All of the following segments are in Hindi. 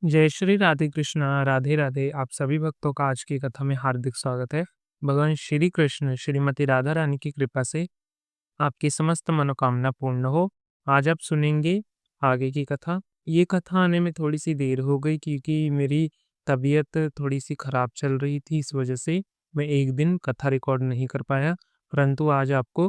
जय श्री राधे कृष्णा, राधे राधे। आप सभी भक्तों का आज की कथा में हार्दिक स्वागत है। भगवान श्री कृष्ण श्रीमती राधा रानी की कृपा से आपकी समस्त मनोकामना पूर्ण हो। आज आप सुनेंगे आगे की कथा। ये कथा आने में थोड़ी सी देर हो गई क्योंकि मेरी तबीयत थोड़ी सी खराब चल रही थी। इस वजह से मैं एक दिन कथा रिकॉर्ड नहीं कर पाया, परंतु आज आपको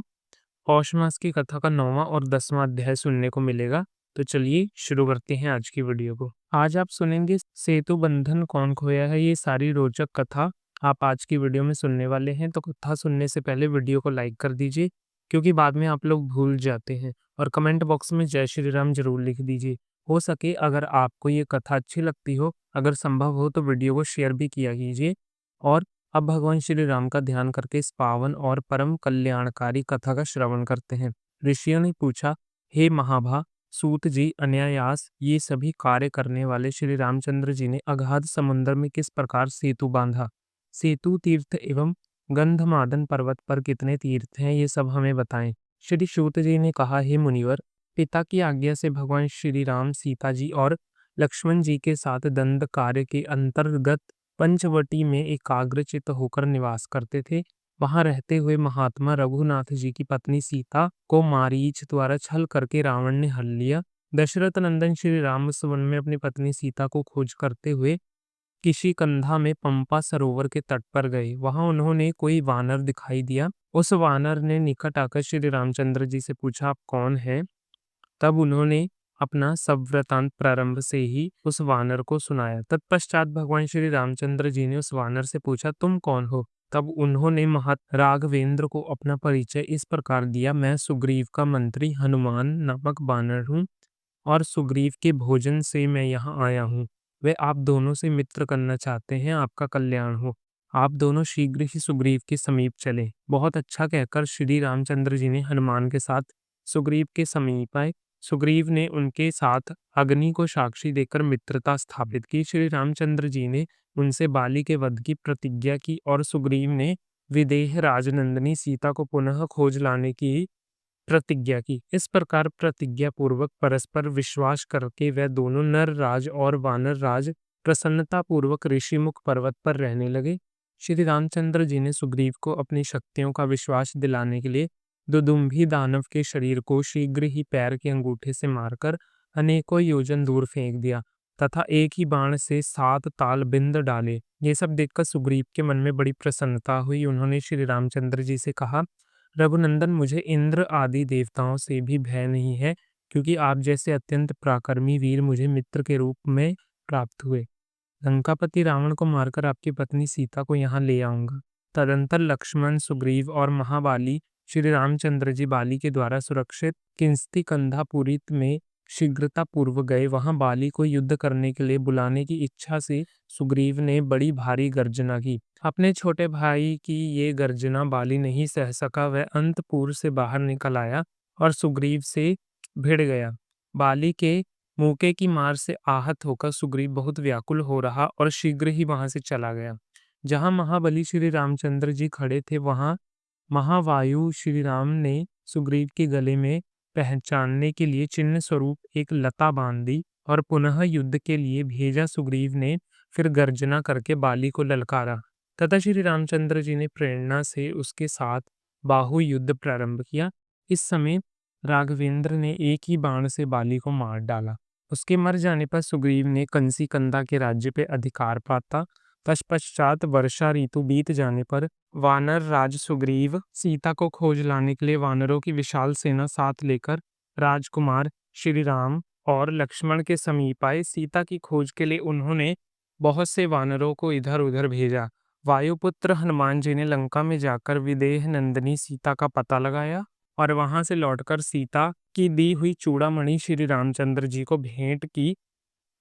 पौष मास की कथा का 9वां और 10वां अध्याय सुनने को मिलेगा। तो चलिए शुरू करते हैं आज की वीडियो को। आज आप सुनेंगे सेतु बंधन कौन खोया है। ये सारी रोचक कथा आप आज की वीडियो में सुनने वाले हैं। तो कथा सुनने से पहले वीडियो को लाइक कर दीजिए, क्योंकि बाद में आप लोग भूल जाते हैं। और कमेंट बॉक्स में जय श्री राम जरूर लिख दीजिए। हो सके अगर आपको ये कथा अच्छी लगती हो, अगर संभव हो तो वीडियो को शेयर भी किया कीजिए। और अब भगवान श्री राम का ध्यान करके इस पावन और परम कल्याणकारी कथा का श्रवण करते हैं। ऋषियों ने पूछा, हे महाभा सूत जी, अनायास ये सभी कार्य करने वाले श्री रामचंद्र जी ने अगाध समुद्र में किस प्रकार सेतु बांधा? सेतु तीर्थ एवं गंधमादन पर्वत पर कितने तीर्थ हैं, ये सब हमें बताएं। श्री सूत जी ने कहा, हे मुनिवर, पिता की आज्ञा से भगवान श्री राम सीता जी और लक्ष्मण जी के साथ दंड कार्य के अंतर्गत पंचवटी में एकाग्रचित्त होकर निवास करते थे। वहां रहते हुए महात्मा रघुनाथ जी की पत्नी सीता को मारीच द्वारा छल करके रावण ने हल लिया। दशरथ नंदन श्री राम उस वन में अपनी पत्नी सीता को खोज करते हुए किशिकंधा में पंपा सरोवर के तट पर गए। वहां उन्होंने कोई वानर दिखाई दिया। उस वानर ने निकट आकर श्री रामचंद्र जी से पूछा, आप कौन हैं? तब उन्होंने अपना सब वृतांत प्रारंभ से ही उस वानर को सुनाया। तत्पश्चात भगवान श्री रामचंद्र जी ने उस वानर से पूछा, तुम कौन हो? तब उन्होंने महत राघवेंद्र को अपना परिचय इस प्रकार दिया, मैं सुग्रीव का मंत्री हनुमान नामक वानर हूँ और सुग्रीव के भोजन से मैं यहाँ आया हूँ। वे आप दोनों से मित्र करना चाहते हैं, आपका कल्याण हो। आप दोनों शीघ्र ही सुग्रीव के समीप चले। बहुत अच्छा कहकर श्री रामचंद्र जी ने हनुमान के साथ सुग्रीव के समीप आए। सुग्रीव ने उनके साथ अग्नि को साक्षी देकर मित्रता स्थापित की। श्री रामचंद्र जी ने उनसे बाली के वध की प्रतिज्ञा की और सुग्रीव ने विदेह राजनंदिनी सीता को पुनः खोज लाने की प्रतिज्ञा की। इस प्रकार प्रतिज्ञा पूर्वक परस्पर विश्वास करके वह दोनों नर राज और वानर राज प्रसन्नता पूर्वक ऋषिमुख पर्वत पर रहने लगे। श्री रामचंद्र जी ने सुग्रीव को अपनी शक्तियों का विश्वास दिलाने के लिए दुदुम्भी दानव के शरीर को शीघ्र ही पैर के अंगूठे से मारकर अनेकों योजन दूर फेंक दिया तथा एक ही बाण से 7 ताल बिंद डाले। ये सब देखकर सुग्रीव के मन में बड़ी प्रसन्नता हुई। उन्होंने श्री रामचंद्र जी से कहा, रघुनंदन, मुझे इंद्र आदि देवताओं से भी भय नहीं है, क्योंकि आप जैसे अत्यंत पराक्रमी वीर मुझे मित्र के रूप में प्राप्त हुए। लंकापति रावण को मारकर आपकी पत्नी सीता को यहाँ ले आऊंगा। तदंतर लक्ष्मण, सुग्रीव और महाबाली श्री रामचंद्र जी बाली के द्वारा सुरक्षित किंस्ती कंधापुरी में शीघ्रता पूर्व गए। वहां बाली को युद्ध करने के लिए बुलाने की इच्छा से सुग्रीव ने बड़ी भारी गर्जना की। अपने छोटे भाई की ये गर्जना बाली नहीं सह सका। वह अंतपुर से बाहर निकल आया और सुग्रीव से भिड़ गया। बाली के मूके की मार से आहत होकर सुग्रीव बहुत व्याकुल हो रहा और शीघ्र ही वहां से चला गया। जहां महाबली श्री रामचंद्र जी खड़े थे, वहां महावायु श्री राम ने सुग्रीव के गले में पहचानने के लिए चिन्ह स्वरूप एक लता बांध दी और पुनः युद्ध के लिए भेजा। सुग्रीव ने फिर गर्जना करके बाली को ललकारा तथा श्री रामचंद्र जी ने प्रेरणा से उसके साथ बाहु युद्ध प्रारंभ किया। इस समय राघवेंद्र ने एक ही बाण से बाली को मार डाला। उसके मर जाने पर सुग्रीव ने कंसी कंधा के राज्य पे अधिकार पाता। तत्पश्चात वर्षा ऋतु बीत जाने पर वानर राज सुग्रीव सीता को खोज लाने के लिए वानरों की विशाल सेना साथ लेकर राजकुमार श्री राम और लक्ष्मण के समीप आए। सीता की खोज के लिए उन्होंने बहुत से वानरों को इधर उधर भेजा। वायुपुत्र हनुमान जी ने लंका में जाकर विदेह नंदिनी सीता का पता लगाया और वहां से लौटकर सीता की दी हुई चूड़ामणि श्री रामचंद्र जी को भेंट की।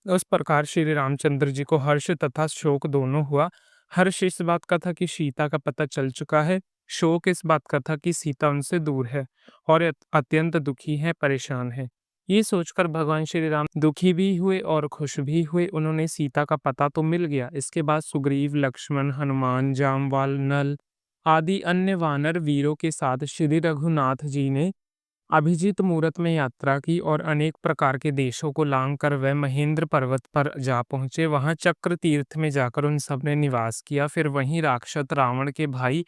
उस प्रकार श्री रामचंद्र जी को हर्ष तथा शोक दोनों हुआ। हर्ष इस बात का था कि सीता का पता चल चुका है, शोक इस बात का था कि सीता उनसे दूर है और अत्यंत दुखी है, परेशान है। ये सोचकर भगवान श्री राम दुखी भी हुए और खुश भी हुए। उन्होंने सीता का पता तो मिल गया। इसके बाद सुग्रीव, लक्ष्मण, हनुमान, जामवाल, नल आदि अन्य वानर वीरों के साथ श्री रघुनाथ जी ने अभिजीत मुहूर्त में यात्रा की और अनेक प्रकार के देशों को लांघ कर वह महेंद्र पर्वत पर जा पहुंचे। वहां चक्र तीर्थ में जाकर उन सब ने निवास किया। फिर वहीं राक्षस रावण के भाई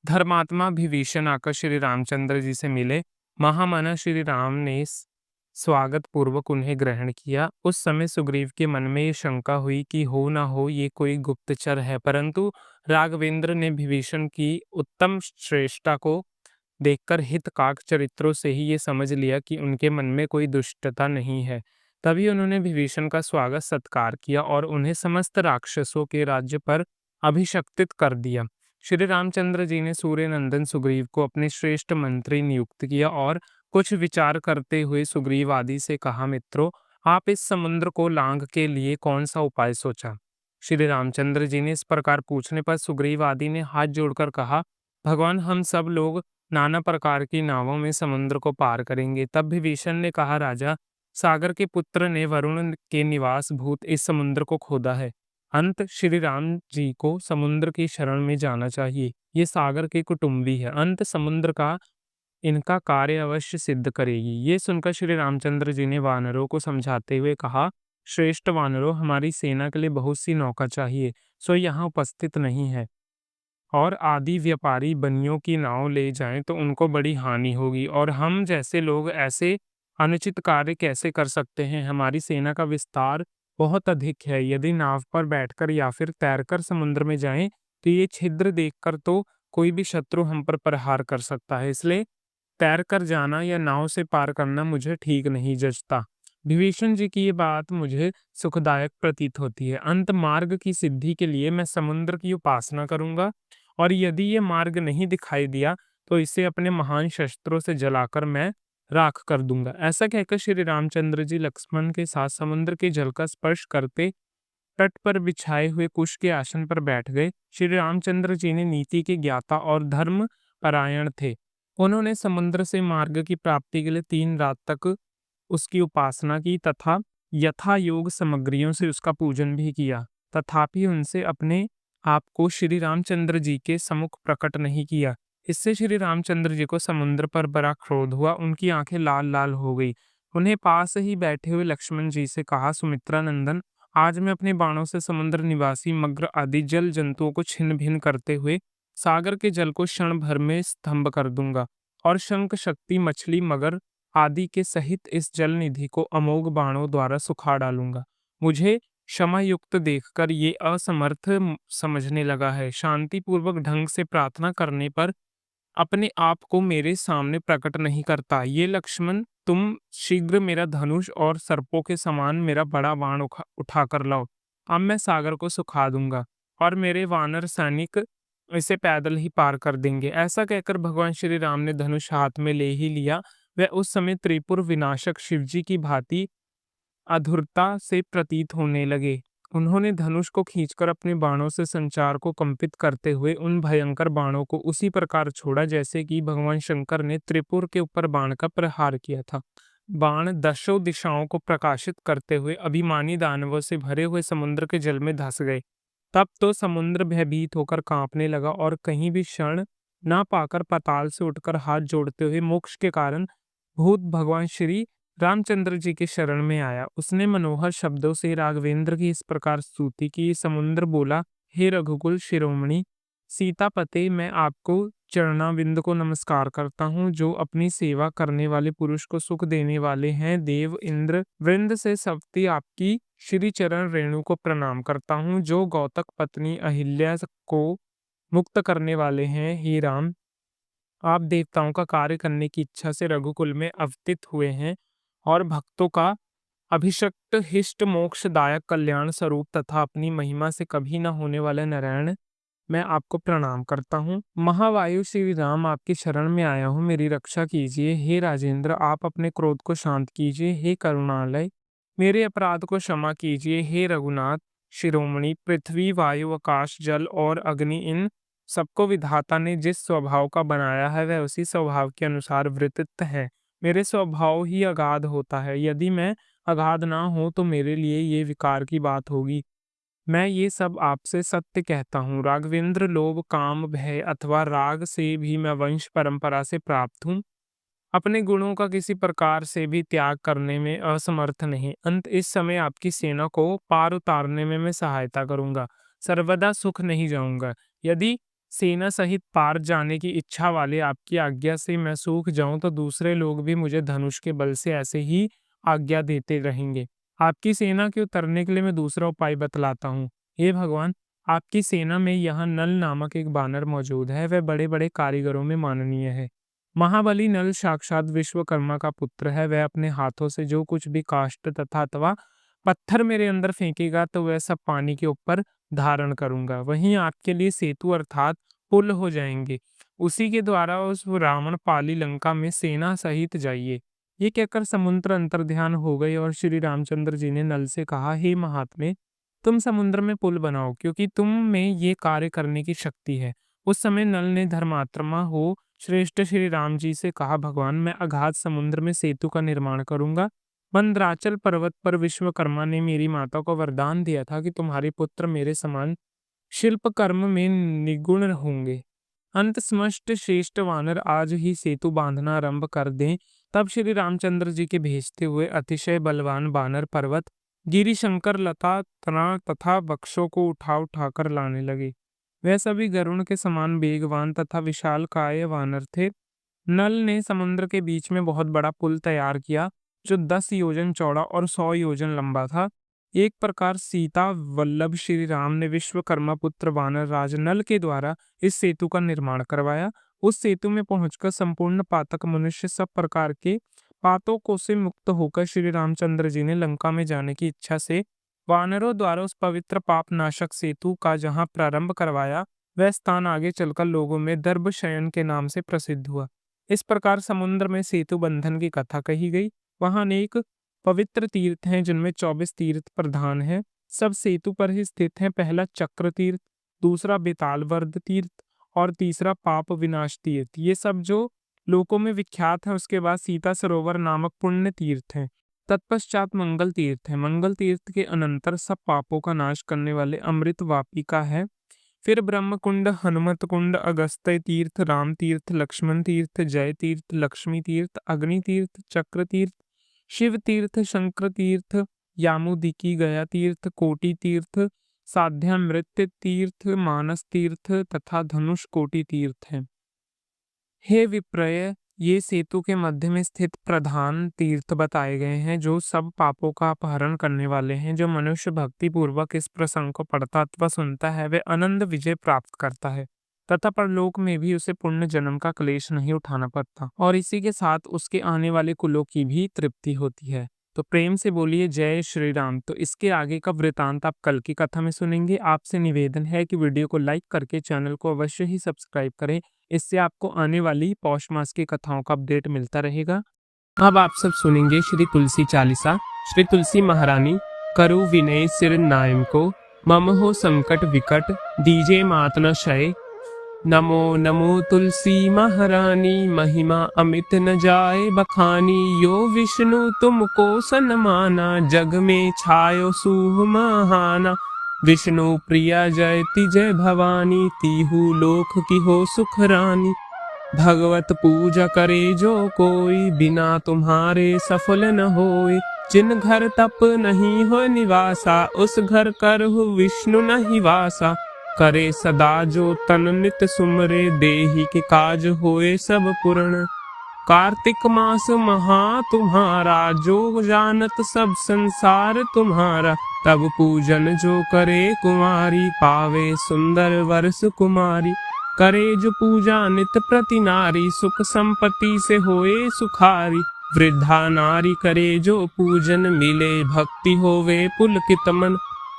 धर्मात्मा विभीषण आकर श्री रामचंद्र जी से मिले। महामना श्री राम ने स्वागत पूर्वक उन्हें ग्रहण किया। उस समय सुग्रीव के मन में ये शंका हुई कि हो ना हो ये कोई गुप्तचर है, परंतु राघवेंद्र ने विभीषण की उत्तम श्रेष्ठता को देखकर हितकाक चरित्रों से ही ये समझ लिया कि उनके मन में कोई दुष्टता नहीं है। तभी उन्होंने विभीषण का स्वागत सत्कार किया और उन्हें समस्त राक्षसों के राज्य पर अभिषिक्त कर दिया। श्री रामचंद्र जी ने सूर्य नंदन सुग्रीव को अपने श्रेष्ठ मंत्री नियुक्त किया और कुछ विचार करते हुए सुग्रीव आदि से कहा, मित्रों, आप इस समुद्र को लांघ के लिए कौन सा उपाय सोचा? श्री रामचंद्र जी ने इस प्रकार पूछने पर सुग्रीव आदि ने हाथ जोड़कर कहा, भगवान, हम सब लोग नाना प्रकार की नावों में समुद्र को पार करेंगे। तब विभीषण ने कहा, राजा, सागर के पुत्र ने वरुण के निवास भूत इस समुद्र को खोदा है। अंत श्री राम जी को समुद्र की शरण में जाना चाहिए। ये सागर के कुटुंबी है। अंत समुद्र का इनका कार्य अवश्य सिद्ध करेगी। ये सुनकर श्री रामचंद्र जी ने वानरों को समझाते हुए कहा, श्रेष्ठ वानरों, हमारी सेना के लिए बहुत सी नौका चाहिए, सो यहाँ उपस्थित नहीं है। और आदि व्यापारी बनियों की नाव ले जाएं तो उनको बड़ी हानि होगी, और हम जैसे लोग ऐसे अनुचित कार्य कैसे कर सकते हैं? हमारी सेना का विस्तार बहुत अधिक है। यदि नाव पर बैठकर या फिर तैरकर समुद्र में जाएं तो ये छिद्र देखकर तो कोई भी शत्रु हम पर प्रहार कर सकता है। इसलिए तैरकर जाना या नाव से पार करना मुझे ठीक नहीं जचता। विभीषण जी की ये बात मुझे सुखदायक प्रतीत होती है। अंत मार्ग की सिद्धि के लिए मैं समुद्र की उपासना करूंगा, और यदि ये मार्ग नहीं दिखाई दिया तो इसे अपने महान शस्त्रों से जलाकर मैं राख कर दूंगा। ऐसा कहकर श्री रामचंद्र जी लक्ष्मण के साथ समुद्र के जल का स्पर्श करते तट पर बिछाए हुए कुश के आसन पर बैठ गए। श्री रामचंद्र जी ने नीति के ज्ञाता और धर्म परायण थे। उन्होंने समुद्र से मार्ग की प्राप्ति के लिए 3 रात तक उसकी उपासना की तथा यथा योग सामग्रियों से उसका पूजन भी किया। तथापि उनसे अपने आप को श्री रामचंद्र जी के सम्मुख प्रकट नहीं किया। इससे श्री रामचंद्र जी को समुद्र पर बड़ा क्रोध हुआ। उनकी आंखें लाल लाल हो गई। उन्हें पास ही बैठे हुए लक्ष्मण जी से कहा, सुमित्रा नंदन, आज मैं अपने बाणों से समुद्र निवासी मग्र आदि जल जंतुओं को छिन्न भिन्न करते हुए सागर के जल को क्षण भर में स्तंभ कर दूंगा, और शंख शक्ति मछली मगर आदि के सहित इस जल निधि को अमोघ बाणों द्वारा सुखा डालूंगा। मुझे क्षमा युक्त देखकर ये असमर्थ समझने लगा है। शांतिपूर्वक ढंग से प्रार्थना करने पर अपने आप को मेरे सामने प्रकट नहीं करता। ये लक्ष्मण, तुम शीघ्र मेरा धनुष और सर्पों के समान मेरा बड़ा बाण उठा कर लाओ। अब मैं सागर को सुखा दूंगा और मेरे वानर सैनिक इसे पैदल ही पार कर देंगे। ऐसा कहकर भगवान श्री राम ने धनुष हाथ में ले ही लिया। वह उस समय त्रिपुर विनाशक शिवजी की भांति अधूरता से प्रतीत होने लगे। उन्होंने धनुष को खींचकर अपने बाणों से संचार को कंपित करते हुए उन भयंकर बाणों को उसी प्रकार छोड़ा जैसे कि भगवान शंकर ने त्रिपुर के ऊपर बाण का प्रहार किया था। बाण दशों दिशाओं को प्रकाशित करते हुए अभिमानी दानवों से भरे हुए समुद्र के जल में धंस गए। तब तो समुद्र भयभीत होकर कांपने लगा और कहीं भी क्षण ना पाकर पाताल से उठकर हाथ जोड़ते हुए मोक्ष के कारण भूत भगवान श्री रामचंद्र जी के शरण में आया। उसने मनोहर शब्दों से राघवेंद्र की इस प्रकार स्तुति की। समुद्र बोला, हे रघुकुल शिरोमणि सीतापते, मैं आपको चरणाविंद को नमस्कार करता हूँ, जो अपनी सेवा करने वाले पुरुष को सुख देने वाले हैं। देव इंद्र वृंद से सवती आपकी श्री चरण रेणु को प्रणाम करता हूँ, जो गौतक पत्नी अहिल्या को मुक्त करने वाले हैं। हे राम, आप देवताओं का कार्य करने की इच्छा से रघुकुल में अवतीत हुए हैं और भक्तों का अभिषिक्त हिष्ट मोक्षदायक कल्याण स्वरूप तथा अपनी महिमा से कभी न होने वाले नारायण, मैं आपको प्रणाम करता हूँ। महावायु श्री राम, आपकी शरण में आया हूँ, मेरी रक्षा कीजिए। हे राजेंद्र, आप अपने क्रोध को शांत कीजिए। हे करुणालय, मेरे अपराध को क्षमा कीजिए। हे रघुनाथ शिरोमणि, पृथ्वी वायु आकाश जल और अग्नि, इन सबको विधाता ने जिस स्वभाव का बनाया है वह उसी स्वभाव के अनुसार वृत्त है। मेरे स्वभाव ही अगाध होता है। यदि मैं अगाध ना हो तो मेरे लिए ये विकार की बात होगी। मैं ये सब आपसे सत्य कहता हूँ। राघवेंद्र, लोभ काम भय अथवा राग से भी मैं वंश परंपरा से प्राप्त हूँ। अपने गुणों का किसी प्रकार से भी त्याग करने में असमर्थ नहीं। अंत इस समय आपकी सेना को पार उतारने में मैं सहायता करूंगा, सर्वदा सुख नहीं जाऊंगा। यदि सेना सहित पार जाने की इच्छा वाले आपकी आज्ञा से मैं सूख जाऊं तो दूसरे लोग भी मुझे धनुष के बल से ऐसे ही आज्ञा देते रहेंगे। आपकी सेना के उतरने के लिए मैं दूसरा उपाय बतलाता हूँ। हे भगवान, आपकी सेना में यहाँ नल नामक एक बानर मौजूद है। वह बड़े बड़े कारीगरों में माननीय है। महाबली नल साक्षात विश्वकर्मा का पुत्र है। वह अपने हाथों से जो कुछ भी काष्ठ तथा अथवा पत्थर मेरे अंदर फेंकेगा तो वह सब पानी के ऊपर धारण करूंगा। वहीं आपके लिए सेतु अर्थात पुल हो जाएंगे। उसी के द्वारा उस रावण पाली लंका में सेना सहित जाइए। ये कहकर समुद्र अंतर्ध्यान हो गई और श्री रामचंद्र जी ने नल से कहा, हे महात्मे, तुम समुद्र में पुल बनाओ, क्योंकि तुम में ये कार्य करने की शक्ति है। उस समय नल ने धर्मात्मा हो श्रेष्ठ श्री राम जी से कहा, भगवान, मैं अगाध समुद्र में सेतु का निर्माण करूंगा। मंदराचल पर्वत पर विश्वकर्मा ने मेरी माता को वरदान दिया था कि तुम्हारे पुत्र मेरे समान शिल्प कर्म में निगुण होंगे। अंत समस्त श्रेष्ठ वानर आज ही सेतु बांधना आरंभ कर दें। तब श्री रामचंद्र जी के भेजते हुए अतिशय बलवान बानर पर्वत, गिरिशंकर, लता, तना तथा वृक्षों को उठा उठाकर लाने लगे। वह सभी गरुण के समान वेगवान तथा विशाल काय वानर थे। नल ने समुद्र के बीच में बहुत बड़ा पुल तैयार किया, जो 10 योजन चौड़ा और 100 योजन लंबा था। एक प्रकार सीता वल्लभ श्री राम ने विश्वकर्मा पुत्र वानर राज नल के द्वारा इस सेतु का निर्माण करवाया। उस सेतु में पहुंचकर संपूर्ण पातक मनुष्य सब प्रकार के पातकों से मुक्त होकर श्री रामचंद्र जी ने लंका में जाने की इच्छा से वानरों द्वारा उस पवित्र पाप नाशक सेतु का जहां प्रारंभ करवाया, वह स्थान आगे चलकर लोगों में दर्भ शयन के नाम से प्रसिद्ध हुआ। इस प्रकार समुद्र में सेतु बंधन की कथा कही गई। वहां अनेक पवित्र तीर्थ हैं, जिनमें 24 तीर्थ प्रधान हैं। सब सेतु पर ही स्थित हैं। पहला चक्र तीर्थ, दूसरा बेतालवर्द तीर्थ और तीसरा पाप विनाश तीर्थ। ये सब जो लोकों में विख्यात है। उसके बाद सीता सरोवर नामक पुण्य तीर्थ है। तत्पश्चात मंगल तीर्थ है। मंगल तीर्थ के अनंतर सब पापों का नाश करने वाले अमृत वापिका है। फिर ब्रह्म कुंड, हनुमत कुंड, अगस्त्य तीर्थ, राम तीर्थ, लक्ष्मण तीर्थ, जय तीर्थ, लक्ष्मी तीर्थ, अग्नि तीर्थ, चक्र तीर्थ, शिव तीर्थ, शंकर तीर्थ, यामुदिकी गया तीर्थ, कोटि तीर्थ, साध्यामृत्य तीर्थ, मानस तीर्थ तथा धनुष कोटि तीर्थ है। हे विप्रय, ये सेतु के मध्य में स्थित प्रधान तीर्थ बताए गए हैं, जो सब पापों का अपहरण करने वाले हैं। जो मनुष्य भक्ति पूर्वक इस प्रसंग को पढ़ता अथवा सुनता है, वह आनंद विजय प्राप्त करता है तथा परलोक में भी उसे पुण्य जन्म का क्लेश नहीं उठाना पड़ता और इसी के साथ उसके आने वाले कुलों की भी तृप्ति होती है। तो प्रेम से बोलिए जय श्री राम। तो इसके आगे का वृतांत आप कल की कथा में सुनेंगे। आपसे निवेदन है कि वीडियो को लाइक करके चैनल को अवश्य ही सब्सक्राइब करें। इससे आपको आने वाली पौष मास की कथाओं का अपडेट मिलता रहेगा। अब आप सब सुनेंगे श्री तुलसी चालीसा। श्री तुलसी महारानी करु विनय सिर नायम को, मम हो संकट विकट दीजे मात न शय। नमो नमो तुलसी महारानी, महिमा अमित न जाए बखानी। यो विष्णु तुमको सन्माना, जग में छायो सूह महाना। विष्णु प्रिया जयति जय भवानी, तीहू लोक की हो सुख रानी। भगवत पूजा करे जो कोई, बिना तुम्हारे सफल न होए। जिन घर तप नहीं हो निवासा, उस घर करहु विष्णु नहीं वासा। करे सदा जो तन नित सुमरे, देहि के काज होए सब पूर्ण। कार्तिक मास महा तुम्हारा, जो जानत सब संसार तुम्हारा। तब पूजन जो करे कुमारी, पावे सुंदर वर्ष कुमारी। करे जो पूजा नित प्रति नारी, सुख संपत्ति से होए सुखारी। वृद्धा नारी करे जो पूजन, मिले भक्ति होवे पुलकित मन।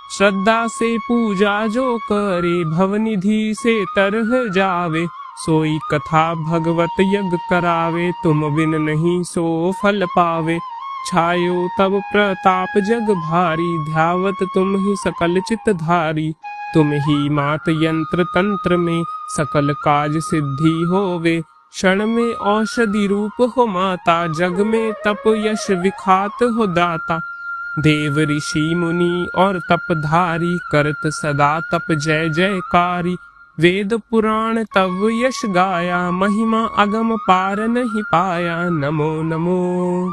श्रद्धा से पूजा जो करे, भवनिधि से तरह जावे। सोई कथा भगवत यज्ञ करावे, तुम बिन नहीं सो फल पावे। छायो तब प्रताप जग भारी, ध्यावत तुम ही सकल चित धारी। तुम ही मात यंत्र तंत्र में, सकल काज सिद्धि होवे। क्षण में औषधि रूप हो माता, जग में तप यश विखात हो दाता। देव ऋषि मुनि और तपधारी, करत सदा तप जय जयकारी। वेद पुराण तव यश गाया, महिमा अगम पार नहीं पाया। नमो नमो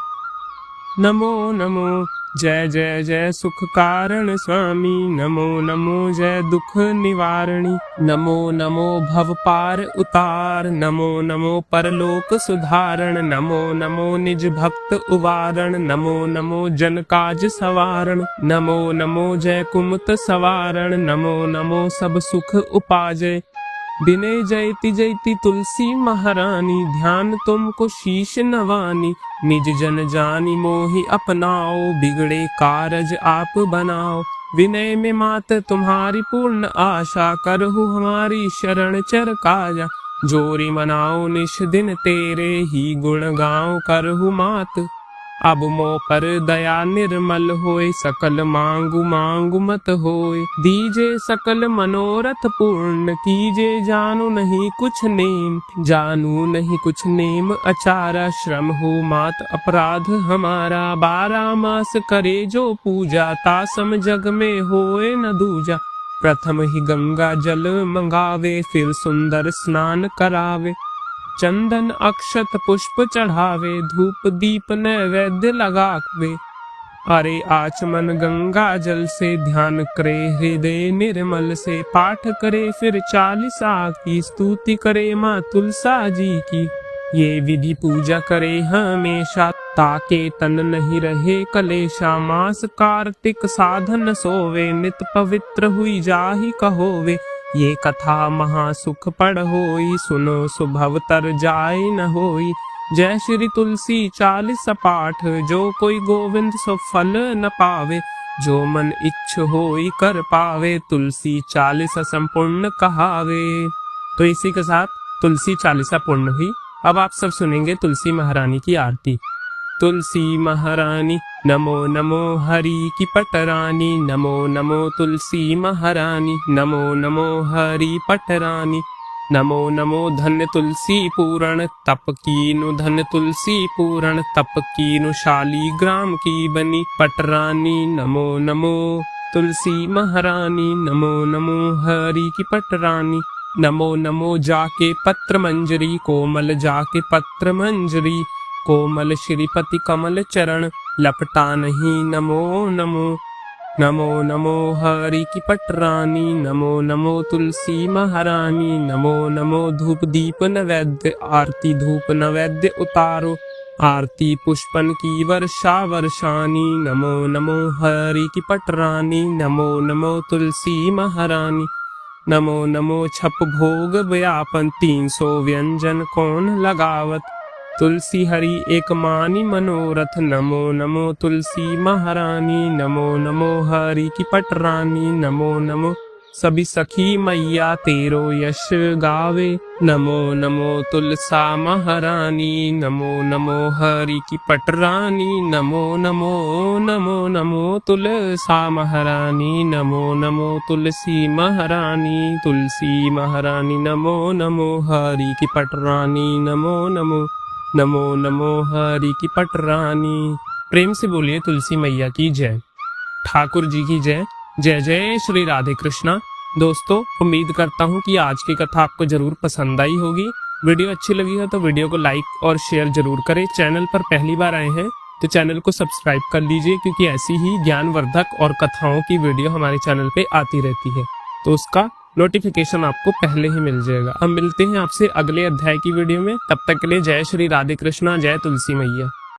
नमो नमो, जय जय जय सुख कारण स्वामी। नमो नमो जय दुख निवारणी। नमो नमो भव पार उतार। नमो नमो परलोक सुधारण। नमो नमो निज भक्त उवारण। नमो नमो जन काज सवारण। नमो नमो जय कुमत सवारण। नमो नमो सब सुख उपाजय। विनय जयति जयति तुलसी महारानी, ध्यान तुमको शीश नवानी। निज जन जानी मोहि अपनाओ, बिगड़े कारज आप बनाओ। विनय में मात तुम्हारी पूर्ण आशा, करहु हमारी शरण चर काजा। जोरी मनाओ निश दिन तेरे, ही गुण गाओ करहु मात। अब मो पर दया निर्मल होय, सकल मांगु मांगु मत होय। दीजे सकल मनोरथ पूर्ण, कीजे जानू नहीं कुछ नेम। जानू नहीं कुछ नेम अचारा, श्रम हो मात अपराध हमारा। 12 मास करे जो पूजा, तासम जग में होए न दूजा। प्रथम ही गंगा जल मंगावे, फिर सुंदर स्नान करावे। चंदन अक्षत पुष्प चढ़ावे, धूप दीप नैवेद्य लगावे। अरे आचमन गंगा जल से, ध्यान करे हृदय निर्मल से। पाठ करे फिर 40 की, स्तुति करे माँ तुलसा जी की। ये विधि पूजा करे हमेशा, ताके तन नहीं रहे कलेशा। मास कार्तिक साधन सोवे, नित पवित्र हुई जाहि कहोवे। ये कथा महासुख पढ़ होई, सुनो सुभव तर जाय न होई। जय श्री तुलसी 40 पाठ, जो कोई गोविंद सो फल न पावे। जो मन इच्छ होई कर पावे, तुलसी 40 संपूर्ण कहावे। तो इसी के साथ तुलसी 40 पूर्ण हुई। अब आप सब सुनेंगे तुलसी महारानी की आरती। तुलसी महारानी नमो नमो, हरि की पटरानी। नमो नमो तुलसी महारानी, नमो नमो हरि पटरानी। नमो नमो धन्य तुलसी पूरण, तप कीनु धन्य तुलसी पूरण। तप कीनु शालीग्राम की बनी पटरानी। नमो नमो तुलसी महारानी, नमो नमो हरि की पटरानी। नमो नमो जाके पत्र मंजरी, कोमल जाके पत्र मंजरी। कोमल श्रीपति कमल चरण, लपटा नहीं। नमो नमो नमो नमो हरि की पटरानी। नमो नमो तुलसी महारानी। नमो नमो धूप दीप नैवेद्य, आरती धूप नैवेद्य उतारो। आरती पुष्पन की वर्षा वर्षानी। नमो नमो हरि की पटरानी। नमो नमो तुलसी महारानी। नमो नमो छप भोग व्यापन, 300 व्यंजन कौन लगावत। तुलसी हरि एक मानी मनोरथ। नमो नमो तुलसी महारानी। नमो नमो हरि की पटरानी। नमो नमो सभी सखी मैया तेरो यश गावे। नमो नमो तुलसा महारानी। नमो नमो हरि की पटरानी। नमो नमो नमो नमो तुलसा महारानी। नमो नमो तुलसी महारानी। तुलसी महारानी नमो नमो हरि की पटरानी। नमो नमो नमो नमो हरि की पटरानी। प्रेम से बोलिए तुलसी मैया की जय, ठाकुर जी की जय। जय जय श्री राधे कृष्णा। दोस्तों, उम्मीद करता हूँ कि आज की कथा आपको जरूर पसंद आई होगी। वीडियो अच्छी लगी हो तो वीडियो को लाइक और शेयर जरूर करें। चैनल पर पहली बार आए हैं तो चैनल को सब्सक्राइब कर लीजिए, क्योंकि ऐसी ही ज्ञानवर्धक और कथाओं की वीडियो हमारे चैनल पे आती रहती है, तो उसका नोटिफिकेशन आपको पहले ही मिल जाएगा। अब मिलते हैं आपसे अगले अध्याय की वीडियो में। तब तक के लिए जय श्री राधे कृष्णा, जय तुलसी मैया।